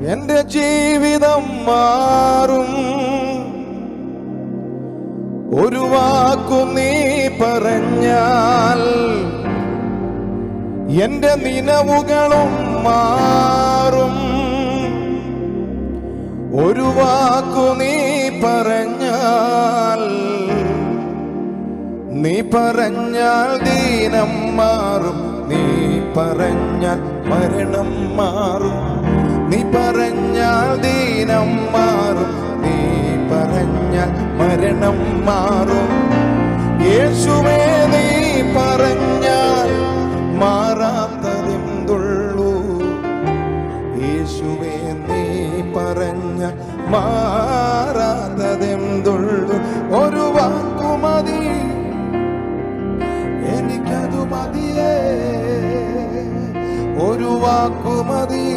എന്റെ ജീവിതം മാറും. ഒരു വാക്കു നീ പറഞ്ഞാൽ എന്റെ നിലവുകളും മാറും. ഒരു വാക്കു നീ പറഞ്ഞാൽ ദീനം മാറും. നീ പറഞ്ഞാൽ മരണം മാറും. നീ പറഞ്ഞാൽ ദീനം മാറും. നീ പറഞ്ഞാൽ മരണം മാറും. യേശുവേ നീ പറഞ്ഞാൽ മാറാത്തതെന്തുള്ളൂ. യേശുവേ നീ പറഞ്ഞാൽ മാറാത്തതെന്തുള്ളൂ. ഒരു വാക്കുമതി, എനിക്കതു മതിയേ. ഒരു വാക്കുമതി,